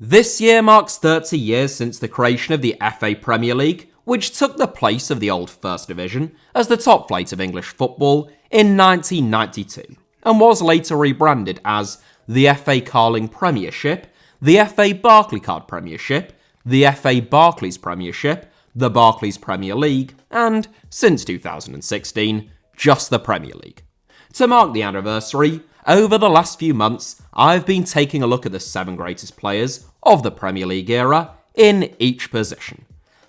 This year marks 30 years since the creation of the FA Premier League, which took the place of the old First Division as the top flight of English football in 1992, and was later rebranded as the FA Carling Premiership, the FA Barclaycard Premiership, the FA Barclays Premiership, the Barclays Premier League, and, since 2016, just the Premier League. To mark the anniversary, over the last few months, I've been taking a look at the 7 greatest players of the Premier League era in each position.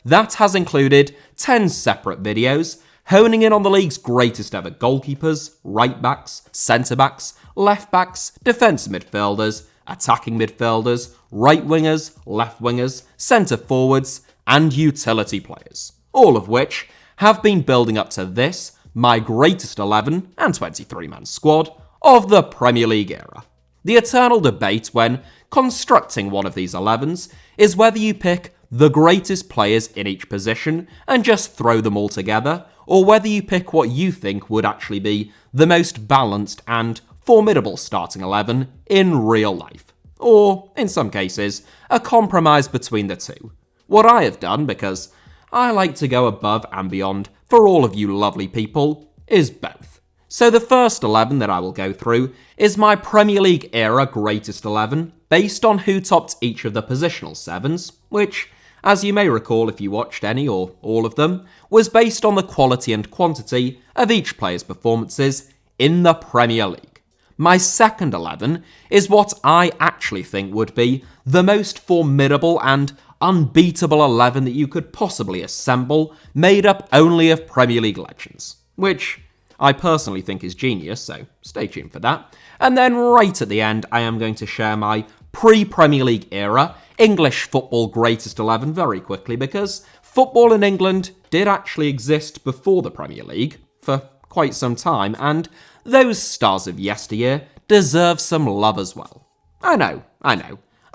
That has included 10 separate videos, honing in on the league's greatest ever goalkeepers, right-backs, centre-backs, left-backs, defensive midfielders, attacking midfielders, right-wingers, left-wingers, centre-forwards, and utility players, all of which have been building up to this, my greatest 11 and 23-man squad of the Premier League era. The eternal debate when constructing one of these 11s is whether you pick the greatest players in each position and just throw them all together, or whether you pick what you think would actually be the most balanced and formidable starting 11 in real life. Or, in some cases, a compromise between the two. What I have done, because I like to go above and beyond for all of you lovely people, is both. So the first 11 that I will go through is my Premier League era greatest 11, based on who topped each of the positional 7s, which, as you may recall if you watched any or all of them, was based on the quality and quantity of each player's performances in the Premier League. My second 11 is what I actually think would be the most formidable and unbeatable 11 that you could possibly assemble, made up only of Premier League legends, which I personally think is genius, so stay tuned for that. And then right at the end, I am going to share my pre-Premier League era English football greatest 11 very quickly, because football in England did actually exist before the Premier League for quite some time, and those stars of yesteryear deserve some love as well. I know,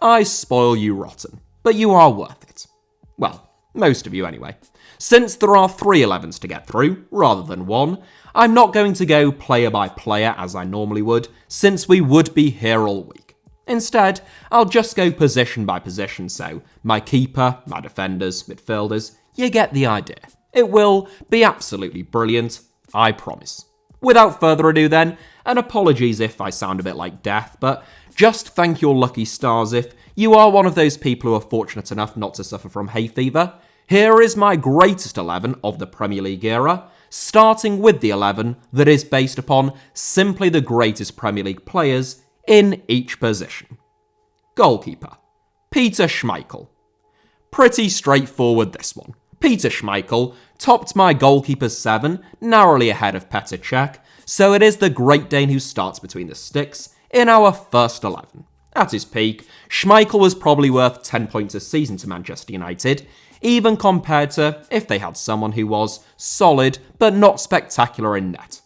I spoil you rotten, but you are worth it. Well, most of you anyway. Since there are 3 11s to get through, rather than 1, I'm not going to go player by player as I normally would, since we would be here all week. Instead, I'll just go position by position, so my keeper, my defenders, midfielders, you get the idea. It will be absolutely brilliant, I promise. Without further ado then, and apologies if I sound a bit like death, but just thank your lucky stars if you are one of those people who are fortunate enough not to suffer from hay fever. Here is my greatest 11 of the Premier League era, starting with the 11 that is based upon simply the greatest Premier League players in each position. Goalkeeper, Peter Schmeichel. Pretty straightforward this one. Peter Schmeichel topped my goalkeeper's 7, narrowly ahead of Petr Cech, so it is the Great Dane who starts between the sticks in our first 11. At his peak, Schmeichel was probably worth 10 points a season to Manchester United, even compared to if they had someone who was solid but not spectacular in net.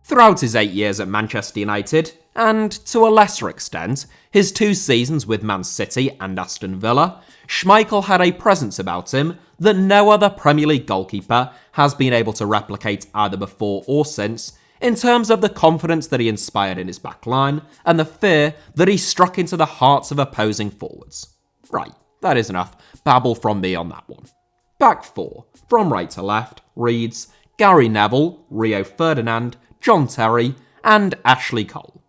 Throughout his 8 years at Manchester United, and to a lesser extent, his 2 seasons with Man City and Aston Villa, Schmeichel had a presence about him that no other Premier League goalkeeper has been able to replicate either before or since, in terms of the confidence that he inspired in his back line and the fear that he struck into the hearts of opposing forwards. Right, that is enough babble from me on that one. Back 4, from right to left, reads Gary Neville, Rio Ferdinand, John Terry, and Ashley Cole.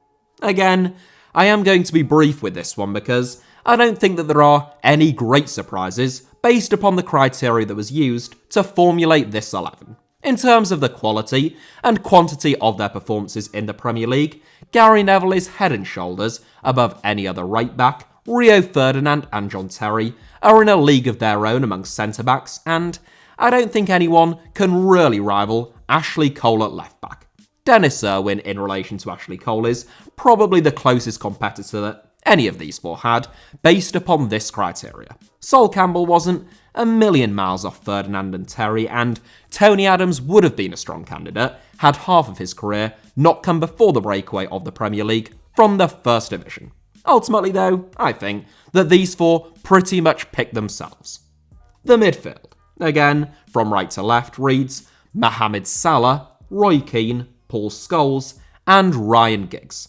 Again, I am going to be brief with this one because I don't think that there are any great surprises based upon the criteria that was used to formulate this 11. In terms of the quality and quantity of their performances in the Premier League, Gary Neville is head and shoulders above any other right-back, Rio Ferdinand and John Terry are in a league of their own among centre-backs, and I don't think anyone can really rival Ashley Cole at left-back. Dennis Irwin in relation to Ashley Cole is probably the closest competitor that any of these 4 had, based upon this criteria. Sol Campbell wasn't a million miles off Ferdinand and Terry, and Tony Adams would have been a strong candidate had half of his career not come before the breakaway of the Premier League from the First Division. Ultimately though, I think that these 4 pretty much pick themselves. The midfield, again, from right to left, reads Mohamed Salah, Roy Keane, Paul Scholes, and Ryan Giggs.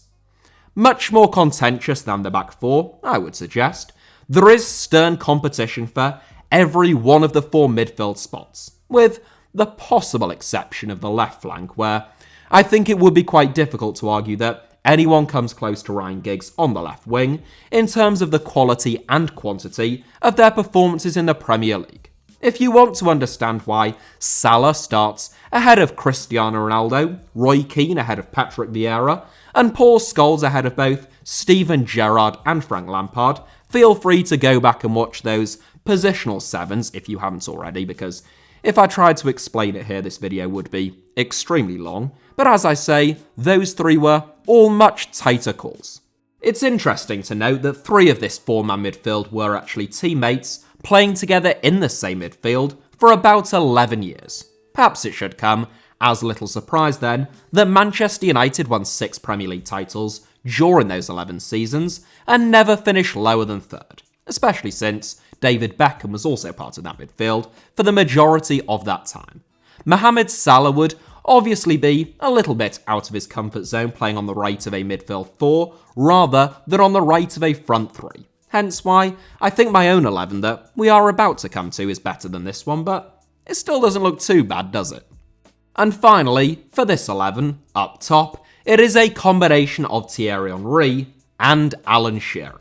Much more contentious than the back 4, I would suggest. There is stern competition for every one of the 4 midfield spots, with the possible exception of the left flank, where I think it would be quite difficult to argue that anyone comes close to Ryan Giggs on the left wing in terms of the quality and quantity of their performances in the Premier League. If you want to understand why Salah starts ahead of Cristiano Ronaldo, Roy Keane ahead of Patrick Vieira, and Paul Scholes ahead of both Steven Gerrard and Frank Lampard, feel free to go back and watch those positional sevens if you haven't already, because if I tried to explain it here, this video would be extremely long. But as I say, those 3 were all much tighter calls. It's interesting to note that 3 of this 4-man midfield were actually teammates, playing together in the same midfield for about 11 years. Perhaps it should come as little surprise then that Manchester United won 6 Premier League titles during those 11 seasons and never finished lower than 3rd, especially since David Beckham was also part of that midfield for the majority of that time. Mohamed Salah would obviously be a little bit out of his comfort zone playing on the right of a midfield 4 rather than on the right of a front 3. Hence why I think my own 11 that we are about to come to is better than this one, but it still doesn't look too bad, does it? And finally, for this 11, up top, it is a combination of Thierry Henry and Alan Shearer.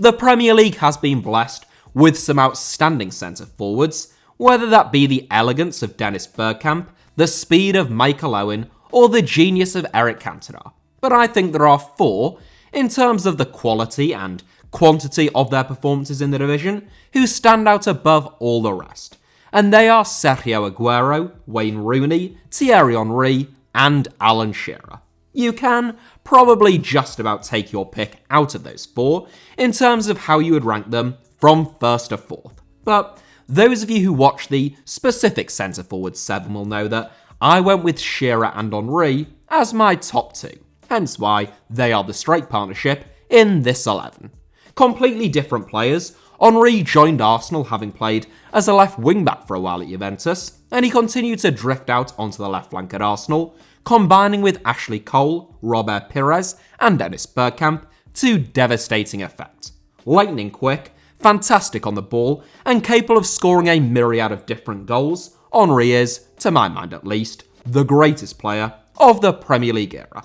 The Premier League has been blessed with some outstanding centre-forwards, whether that be the elegance of Dennis Bergkamp, the speed of Michael Owen, or the genius of Eric Cantona. But I think there are 4, in terms of the quality and quantity of their performances in the division, who stand out above all the rest. And they are Sergio Aguero, Wayne Rooney, Thierry Henry, and Alan Shearer. You can probably just about take your pick out of those 4 in terms of how you would rank them from 1st to 4th. But those of you who watch the specific centre-forward 7 will know that I went with Shearer and Henry as my top 2, hence why they are the strike partnership in this 11. Completely different players. Henry joined Arsenal having played as a left wing-back for a while at Juventus, and he continued to drift out onto the left flank at Arsenal, combining with Ashley Cole, Robert Pires, and Dennis Bergkamp to devastating effect. Lightning quick, fantastic on the ball, and capable of scoring a myriad of different goals, Henry is, to my mind at least, the greatest player of the Premier League era.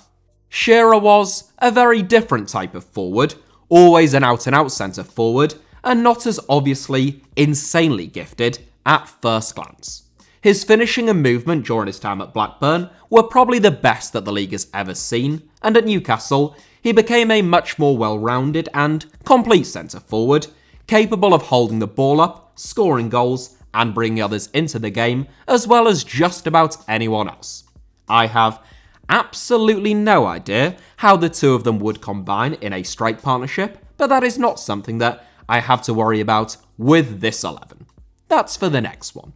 Shearer was a very different type of forward, always an out-and-out centre-forward, and not as obviously insanely gifted at first glance. His finishing and movement during his time at Blackburn were probably the best that the league has ever seen, and at Newcastle, he became a much more well-rounded and complete centre-forward, capable of holding the ball up, scoring goals, and bringing others into the game, as well as just about anyone else. I have absolutely no idea how the 2 of them would combine in a strike partnership, but that is not something that I have to worry about with this 11. That's for the next one.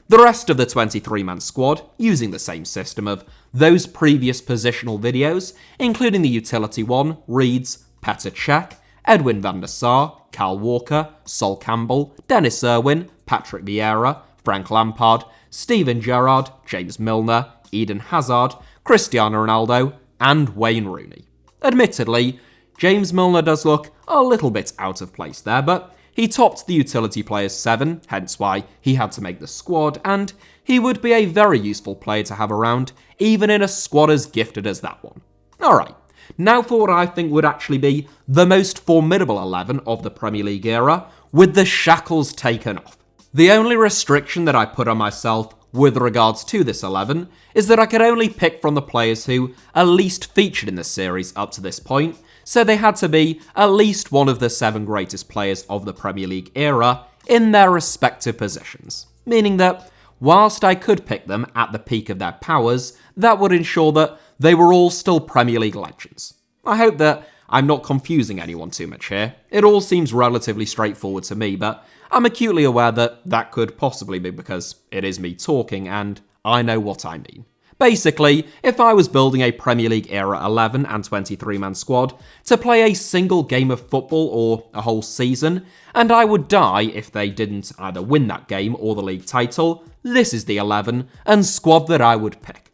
The rest of the 23-man squad, using the same system of those previous positional videos, including the utility one, reads Petr Cech, Edwin van der Sar, Kyle Walker, Sol Campbell, Dennis Irwin, Patrick Vieira, Frank Lampard, Steven Gerrard, James Milner, Eden Hazard, Cristiano Ronaldo, and Wayne Rooney. Admittedly, James Milner does look a little bit out of place there, but he topped the utility players 7, hence why he had to make the squad, and he would be a very useful player to have around, even in a squad as gifted as that one. Alright, now for what I think would actually be the most formidable 11 of the Premier League era, with the shackles taken off. The only restriction that I put on myself with regards to this 11 is that I could only pick from the players who at least featured in the series up to this point, so they had to be at least one of the 7 greatest players of the Premier League era in their respective positions. Meaning that, whilst I could pick them at the peak of their powers, that would ensure that they were all still Premier League legends. I hope that I'm not confusing anyone too much here. It all seems relatively straightforward to me, but I'm acutely aware that that could possibly be because it is me talking and I know what I mean. Basically, if I was building a Premier League era 11 and 23-man squad to play a single game of football or a whole season, and I would die if they didn't either win that game or the league title, this is the 11 and squad that I would pick.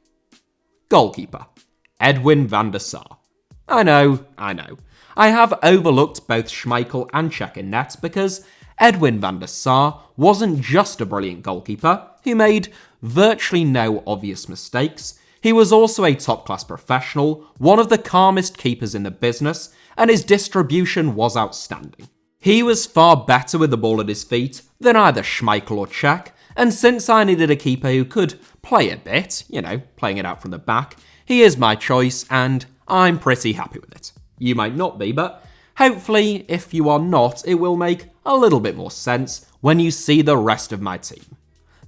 Goalkeeper, Edwin van der Sar. I know. I have overlooked both Schmeichel and Cech in net because Edwin van der Sar wasn't just a brilliant goalkeeper who made virtually no obvious mistakes. He was also a top-class professional, one of the calmest keepers in the business, and his distribution was outstanding. He was far better with the ball at his feet than either Schmeichel or Cech, and since I needed a keeper who could play a bit, playing it out from the back, he is my choice, and I'm pretty happy with it. You might not be, but hopefully, if you are not, it will make a little bit more sense when you see the rest of my team.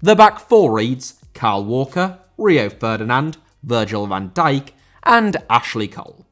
The back four reads Kyle Walker, Rio Ferdinand, Virgil van Dijk, and Ashley Cole.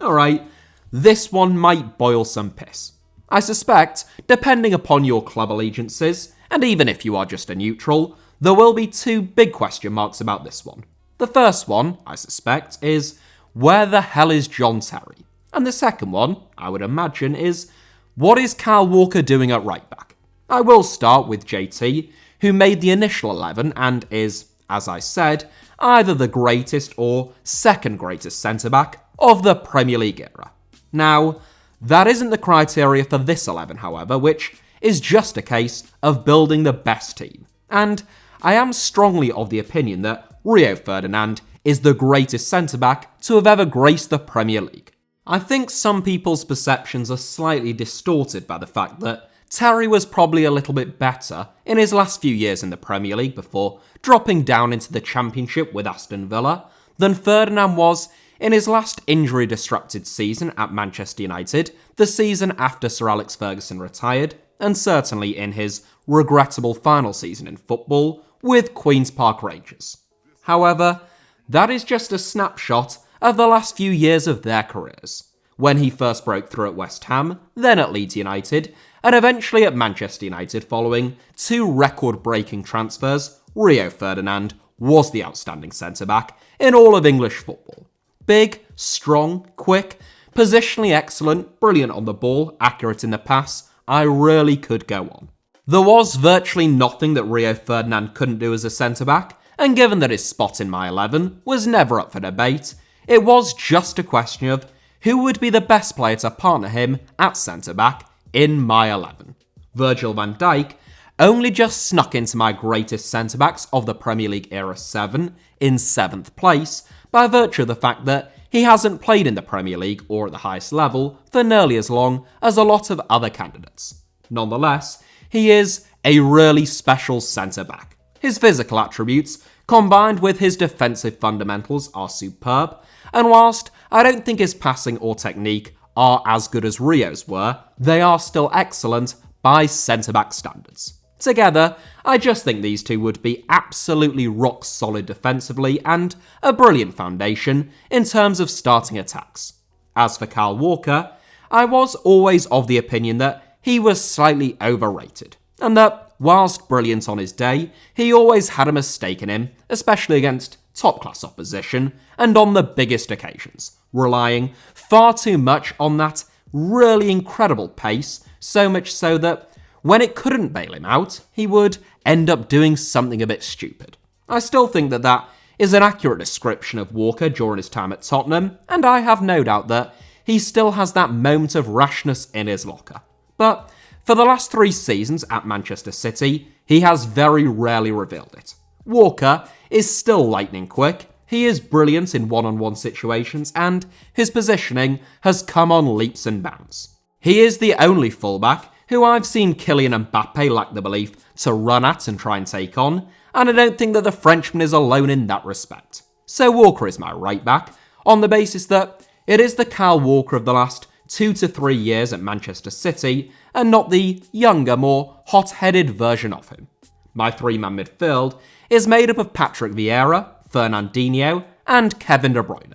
Alright, this one might boil some piss. I suspect, depending upon your club allegiances, and even if you are just a neutral, there will be two big question marks about this one. The first one, I suspect, is where the hell is John Terry? And the second one, I would imagine, is what is Kyle Walker doing at right back? I will start with JT, who made the initial 11 and is, as I said, either the greatest or second greatest centre-back of the Premier League era. Now, that isn't the criteria for this 11, however, which is just a case of building the best team. And I am strongly of the opinion that Rio Ferdinand is the greatest centre-back to have ever graced the Premier League. I think some people's perceptions are slightly distorted by the fact that Terry was probably a little bit better in his last few years in the Premier League before dropping down into the Championship with Aston Villa than Ferdinand was in his last injury-disrupted season at Manchester United, the season after Sir Alex Ferguson retired, and certainly in his regrettable final season in football with Queen's Park Rangers. However, that is just a snapshot of the last few years of their careers, when he first broke through at West Ham, then at Leeds United, and eventually at Manchester United following two record-breaking transfers. Rio Ferdinand was the outstanding centre-back in all of English football. Big, strong, quick, positionally excellent, brilliant on the ball, accurate in the pass. I really could go on. There was virtually nothing that Rio Ferdinand couldn't do as a centre-back, and given that his spot in my 11 was never up for debate, it was just a question of who would be the best player to partner him at centre-back in my 11. Virgil van Dijk only just snuck into my greatest centre-backs of the Premier League era 7 in 7th place by virtue of the fact that he hasn't played in the Premier League or at the highest level for nearly as long as a lot of other candidates. Nonetheless, he is a really special centre-back. His physical attributes, combined with his defensive fundamentals, are superb, and whilst I don't think his passing or technique are as good as Rio's were, they are still excellent by centre-back standards. Together, I just think these two would be absolutely rock solid defensively and a brilliant foundation in terms of starting attacks. As for Kyle Walker, I was always of the opinion that he was slightly overrated, and that whilst brilliant on his day, he always had a mistake in him, especially against top-class opposition and on the biggest occasions, relying far too much on that really incredible pace, so much so that when it couldn't bail him out, he would end up doing something a bit stupid. I still think that that is an accurate description of Walker during his time at Tottenham, and I have no doubt that he still has that moment of rashness in his locker. But for the last 3 seasons at Manchester City, he has very rarely revealed it. Walker is still lightning quick, he is brilliant in one-on-one situations, and his positioning has come on leaps and bounds. He is the only fullback who I've seen Kylian Mbappe lack the belief to run at and try and take on, and I don't think that the Frenchman is alone in that respect. So Walker is my right back, on the basis that it is the Kyle Walker of the last 2 to 3 years at Manchester City, and not the younger, more hot-headed version of him. My 3-man midfield is made up of Patrick Vieira, Fernandinho, and Kevin De Bruyne.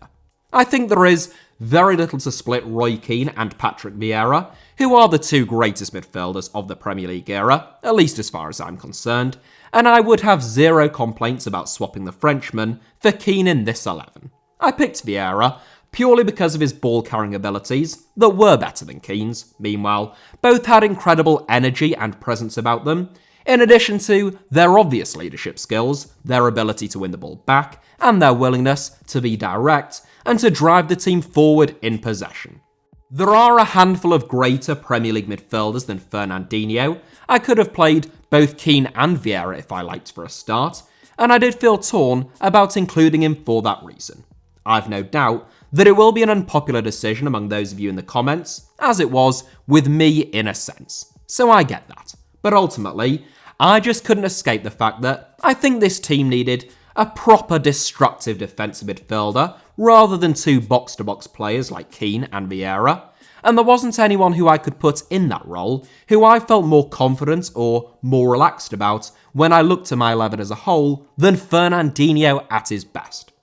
I think there is very little to split Roy Keane and Patrick Vieira, who are the 2 greatest midfielders of the Premier League era, at least as far as I'm concerned, and I would have zero complaints about swapping the Frenchman for Keane in this 11. I picked Vieira purely because of his ball-carrying abilities that were better than Keane's. Meanwhile, both had incredible energy and presence about them, in addition to their obvious leadership skills, their ability to win the ball back, and their willingness to be direct and to drive the team forward in possession. There are a handful of greater Premier League midfielders than Fernandinho. I could have played both Keane and Vieira if I liked for a start, and I did feel torn about including him for that reason. I've no doubt that it will be an unpopular decision among those of you in the comments, as it was with me in a sense. So I get that. But ultimately, I just couldn't escape the fact that I think this team needed a proper destructive defensive midfielder rather than two box-to-box players like Keane and Vieira, and there wasn't anyone who I could put in that role who I felt more confident or more relaxed about when I looked at my 11 as a whole than Fernandinho at his best.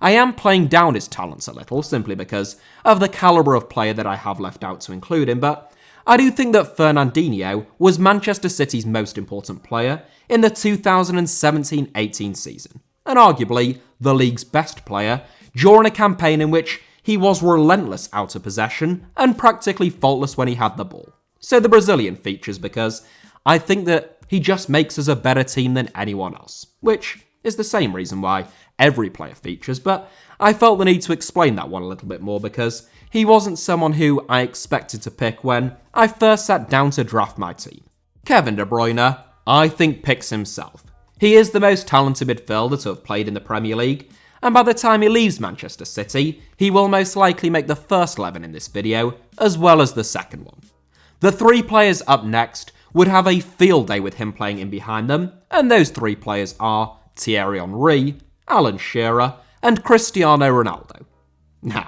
I am playing down his talents a little simply because of the calibre of player that I have left out to include him, but I do think that Fernandinho was Manchester City's most important player in the 2017-18 season, and arguably the league's best player during a campaign in which he was relentless out of possession and practically faultless when he had the ball. So the Brazilian features because I think that he just makes us a better team than anyone else, which is the same reason why every player features, but I felt the need to explain that one a little bit more because he wasn't someone who I expected to pick when I first sat down to draft my team. Kevin De Bruyne, I think, picks himself. He is the most talented midfielder to have played in the Premier League, and by the time he leaves Manchester City, he will most likely make the first 11 in this video, as well as the second one. The three players up next would have a field day with him playing in behind them, and those three players are Thierry Henry, Alan Shearer, and Cristiano Ronaldo. Nah,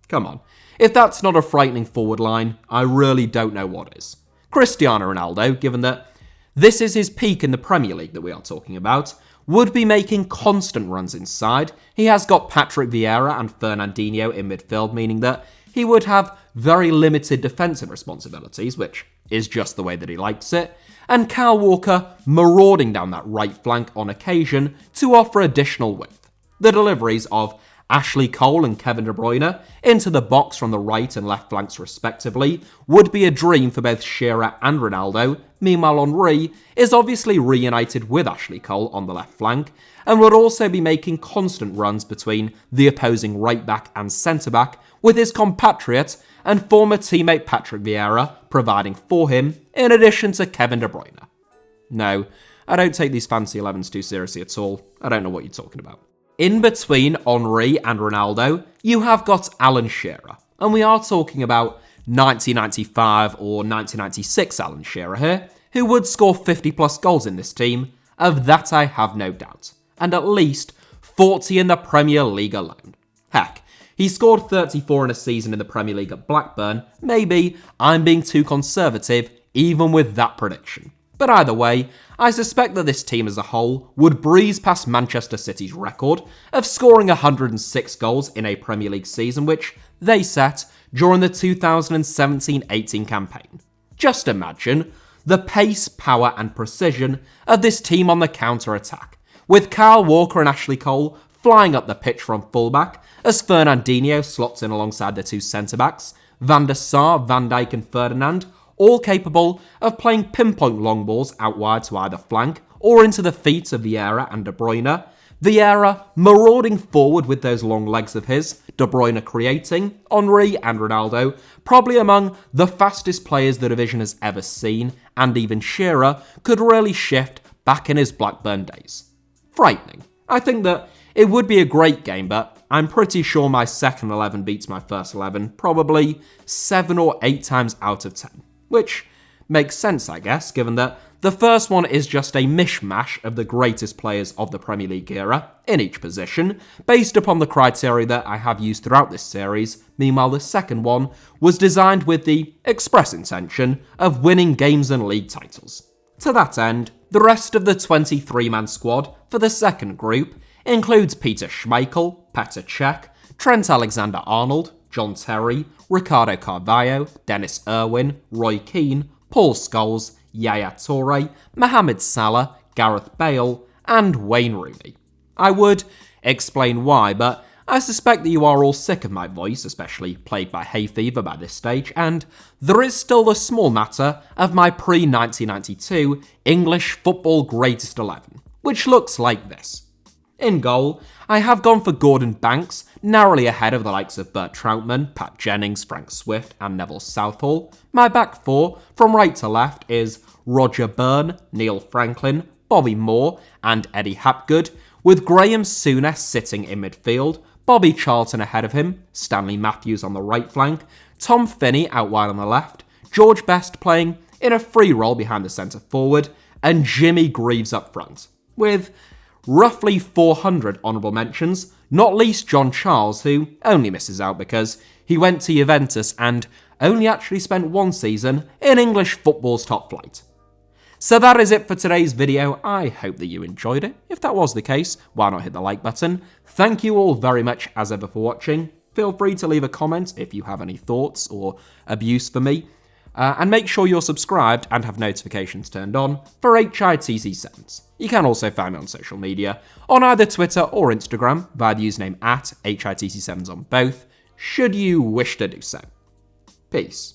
come on. If that's not a frightening forward line, I really don't know what is. Cristiano Ronaldo, given that this is his peak in the Premier League that we are talking about, would be making constant runs inside. He has got Patrick Vieira and Fernandinho in midfield, meaning that he would have very limited defensive responsibilities, which is just the way that he likes it, and Kyle Walker marauding down that right flank on occasion to offer additional width. The deliveries of Ashley Cole and Kevin De Bruyne into the box from the right and left flanks respectively would be a dream for both Shearer and Ronaldo. Meanwhile, Henry is obviously reunited with Ashley Cole on the left flank and would also be making constant runs between the opposing right back and centre back, with his compatriot and former teammate Patrick Vieira providing for him, in addition to Kevin De Bruyne. No, I don't take these fancy 11s too seriously at all. I don't know what you're talking about. In between Henry and Ronaldo, you have got Alan Shearer, and we are talking about 1995 or 1996 Alan Shearer here, who would score 50 plus goals in this team. Of that I have no doubt, and at least 40 in the Premier League alone. Heck, he scored 34 in a season in the Premier League at Blackburn. Maybe I'm being too conservative even with that prediction. But either way, I suspect that this team as a whole would breeze past Manchester City's record of scoring 106 goals in a Premier League season, which they set during the 2017-18 campaign. Just imagine the pace, power and precision of this team on the counter-attack, with Kyle Walker and Ashley Cole flying up the pitch from fullback as Fernandinho slots in alongside the two centre-backs, Van der Sar, Van Dijk and Ferdinand, all capable of playing pinpoint long balls out wide to either flank or into the feet of Vieira and De Bruyne. Vieira marauding forward with those long legs of his, De Bruyne creating, Henry and Ronaldo probably among the fastest players the division has ever seen, and even Shearer could really shift back in his Blackburn days. Frightening. I think that it would be a great game, but I'm pretty sure my second 11 beats my first 11 probably 7 or 8 times out of 10. Which makes sense, I guess, given that the first one is just a mishmash of the greatest players of the Premier League era in each position, based upon the criteria that I have used throughout this series. Meanwhile, the second one was designed with the express intention of winning games and league titles. To that end, the rest of the 23-man squad for the second group includes Peter Schmeichel, Petr Cech, Trent Alexander-Arnold, John Terry, Ricardo Carvalho, Dennis Irwin, Roy Keane, Paul Scholes, Yaya Toure, Mohamed Salah, Gareth Bale, and Wayne Rooney. I would explain why, but I suspect that you are all sick of my voice, especially plagued by hay fever by this stage, and there is still the small matter of my pre-1992 English Football Greatest 11, which looks like this. In goal, I have gone for Gordon Banks, narrowly ahead of the likes of Bert Troutman, Pat Jennings, Frank Swift and Neville Southall. My back four, from right to left, is Roger Byrne, Neil Franklin, Bobby Moore and Eddie Hapgood, with Graham Souness sitting in midfield, Bobby Charlton ahead of him, Stanley Matthews on the right flank, Tom Finney out wide on the left, George Best playing in a free role behind the centre forward, and Jimmy Greaves up front, with roughly 400 honourable mentions, not least John Charles, who only misses out because he went to Juventus and only actually spent one season in English football's top flight. So that is it for today's video. I hope that you enjoyed it. If that was the case, why not hit the like button? Thank you all very much as ever for watching. Feel free to leave a comment if you have any thoughts or abuse for me. And make sure you're subscribed and have notifications turned on for HITC Sevens. You can also find me on social media, on either Twitter or Instagram, via the username @HITC Sevens on both, should you wish to do so. Peace.